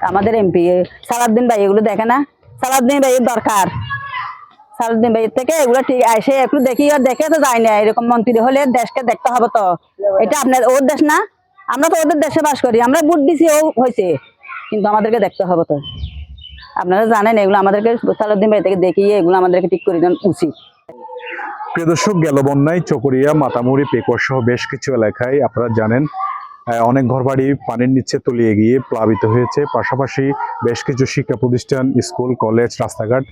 আমাদের এমপি সালাউদ্দিন ভাই এগুলো দেখে না? সালাউদ্দিন ভাইয়ের দরকার। সালাউদ্দিন ভাইয়ের থেকে এগুলো ঠিক আসে একটু দেখি, আর দেখে তো যায় না। এরকম মন্ত্রী হলে দেশকে দেখতে হবে তো। এটা আপনার ওর দেশ না, আমরা তো ওদের দেশে বাস করি, আমরা ভোট দিছি, ও হয়েছে, কিন্তু আমাদেরকে দেখতে হবে তো। আপনারা জানেন এগুলো আমাদেরকে সালাউদ্দিন ভাই থেকে দেখিয়ে এগুলো আমাদেরকে ঠিক করে দেওয়া উচিত। প্রিয় দর্শক, গেল বন্যায় চকরিয়া, মাতামুড়ি, পেকুয়া সহ বেশ কিছু এলাকায় আপনারা জানেন অনেক ঘরবাড়ি পানির নিচে তলিয়ে গিয়ে প্লাবিত হয়েছে। পাশাপাশি বেশ কিছু শিক্ষা প্রতিষ্ঠান, স্কুল, কলেজ, রাস্তাঘাট,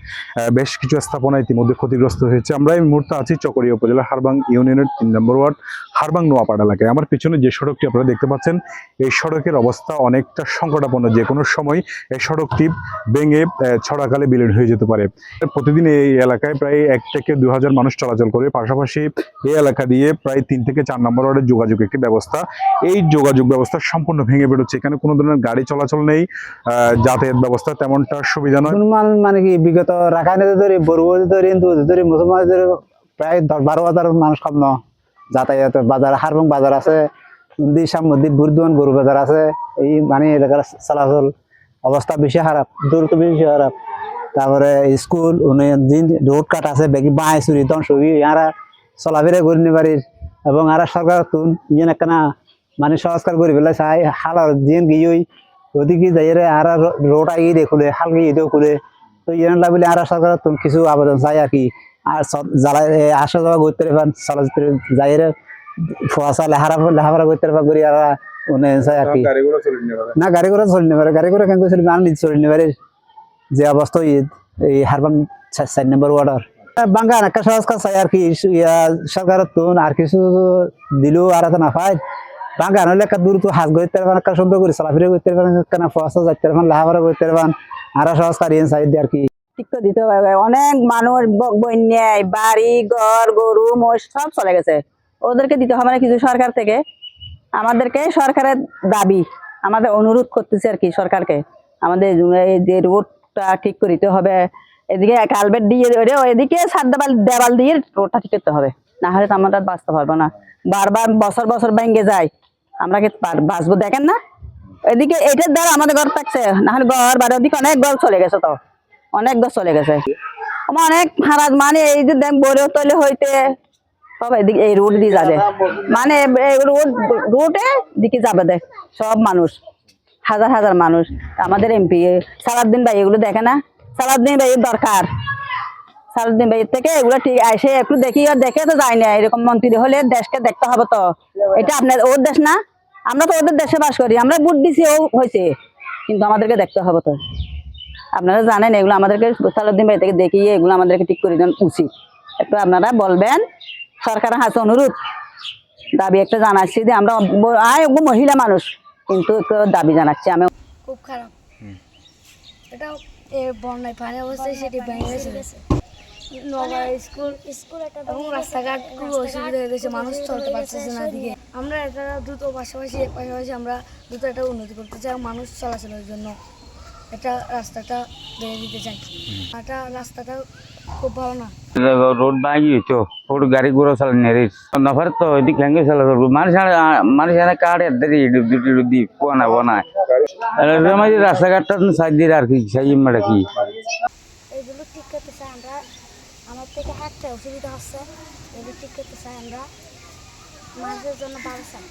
বেশ কিছু স্থাপনা ইতিমধ্যে ক্ষতিগ্রস্ত হয়েছে। আমরা এই মুহূর্তে আছি চকরিয়া উপজেলা হারবাং ইউনিয়নের ৩ নম্বর ওয়ার্ড হারবাং নোয়াপাড়া এলাকায়। আমার পিছনে যে সড়কটি আপনারা দেখতে পাচ্ছেন, এই সড়কের অবস্থা অনেকটা সংকটাপন্ন। যে কোনো সময় এই সড়কটি ভেঙে ছড়াকালে বিলীন হয়ে যেতে পারে। প্রতিদিন এই এলাকায় প্রায় ১ থেকে ২,০০০ মানুষ চলাচল করে। পাশাপাশি এই এলাকা দিয়ে প্রায় ৩ থেকে ৪ নম্বর ওয়ার্ডের যোগাযোগ একটি ব্যবস্থা, এই যোগাযোগ ব্যবস্থা সম্পূর্ণ ভেঙে বেরোচ্ছে। এখানে কোনো ধরনের গাড়ি চলাচল নেই, যাতায়াত ব্যবস্থা তেমনটা সুবিধা নয়। মানে কি বিগত রাখাইনে ধরে বড় ধরে মুসলমান ধরে প্রায় ১০-১২ হাজার মানুষ কম ন যাতায়াত। বাজার হারবাং বাজার আছে, বুর্দুয়ান গরু বাজার আছে। এই মানে এলাকার চলাচল অবস্থা বেশি খারাপ, দূর তো বেশি খারাপ। তারপরে স্কুল রোড কাট আছে, বেগি বাঁশ চুরি ধ্বংস ইয়ারা চলাফেরা করি নিবারির। এবং আর সরকার তুন ইয়ে একখানা মানে সংস্কার করে পেলে চাই হালার জিন গিয়ে ওদিকে যাই আর রোড আগে দিয়ে খুলে হাল গিয়ে দিয়েও খুলে। তো ইয়ে লাগলে আর সরকার তুন কিছু আবেদন চাই আর কি। আর যারা আসা যাওয়া করতে পারেন চলচ্চিত্র যাই ফোয়াশা লেখাপড়া করতে পারে করি আর চাই আর কি। না গাড়ি ঘোড়া চলি নিবারে, গাড়ি ঘোড়া কেন চলি আর নিজে চলি নিবারে যে অবস্থা এই হারবাং ৪ নম্বর ওয়ার্ডার বাঙ্গা একটা সংস্কার চাই আর কি। সরকারের তুন আর কিছু দিলেও আর না পায়। বাঙ্গা হলে একটা দূর তো হাজ করতে পারবেন, একটা সুন্দর করে চলাফেরা করতে পারবেন, কেন ফসা যাইতে পারবেন, লেখাপড়া করতে পারবেন। আর সংস্কার ইয়ে চাই আর কি। ঠিক করে দিতে হবে। অনেক মানুষ বন্যায় বাড়ি ঘর গরু মোষ সব চলে গেছে, ওদেরকে দিতে হবে না কিছু সরকার থেকে। আমাদেরকে সরকারের দাবি, আমাদের অনুরোধ করতেছে আর কি সরকারকে, আমাদের এই যে রোডটা ঠিক করে দিতে হবে। এদিকে কালভেট দিয়ে এদিকে সাত দেওয়াল দিয়ে রোডটা ঠিক করতে হবে, না হলে তো আমরা বাঁচতে পারবো না। বারবার বছর বছর ভেঙে যায়, আমরা কি বাঁচবো? দেখেন না এদিকে এইটার দ্বারা আমাদের ঘর থাকছে, না হলে ঘর বাড়ি ওদিকে অনেক ঘর চলে গেছে, তো অনেক ঘর চলে গেছে। অনেক হারাজ মানে এই যে বড় তলে হইতে সব এদিকে এই রোড দিয়ে যাবে, মানে রোডে দিকে যাবে দেখ সব মানুষ, হাজার হাজার মানুষ। আমাদের এমপি সালাউদ্দিন ভাই এগুলো দেখে না? সালাউদ্দিন ভাইয়ের দরকার। সালাউদ্দিন ভাইয়ের থেকে এগুলো ঠিক আসে একটু দেখি, আর দেখে তো যায় না। এরকম মন্ত্রী হলে দেশকে দেখতে হবে তো। এটা আপনার ওর দেশ না, আমরা তো ওদের দেশে বাস করি, আমরা ভোট দিছি, ও হয়েছে, কিন্তু আমাদেরকে দেখতে হবে তো। আপনারা জানেন এগুলো আমাদেরকে সালাউদ্দিন ভাই থেকে দেখিয়ে এগুলো আমাদেরকে ঠিক করে দেওয়া উচিত। একটু আপনারা বলবেন, সরকারের হাতে অনুরোধ দাবি একটা জানাচ্ছি যে আমরা মহিলা মানুষ, কিন্তু একটু দাবি জানাচ্ছি আমি। খুব খারাপ, এটা বন্যায় পানি অবস্থায় সেটি ভেঙে গেছে। স্কুল এবং রাস্তাঘাট খুব অসুবিধা হয়ে গেছে, মানুষ চলতে পারতেছে না দিকে। আমরা এটা দ্রুত পাশাপাশি আমরা দ্রুত একটা উন্নতি করতে চাই, মানুষ চলাচলের জন্য এটা রাস্তাটা বেড়ে দিতে চাই। এটা রাস্তাটা খুব ভালো না, रोड बागी तो और गाड़ी घोड़ा चल नहीं नफर तो इतनी महंगे चल मानिस काटे दी पोना बना रास्ता घाट साइड দিয়ে আর কি সেই মানে কি এগুলো ঠিক করতে চাই আমরা। আমার থেকে হাঁটতে অসুবিধা হচ্ছে, এগুলো ঠিক করতে চাই আমরা, মানুষের জন্য ভালো চাই।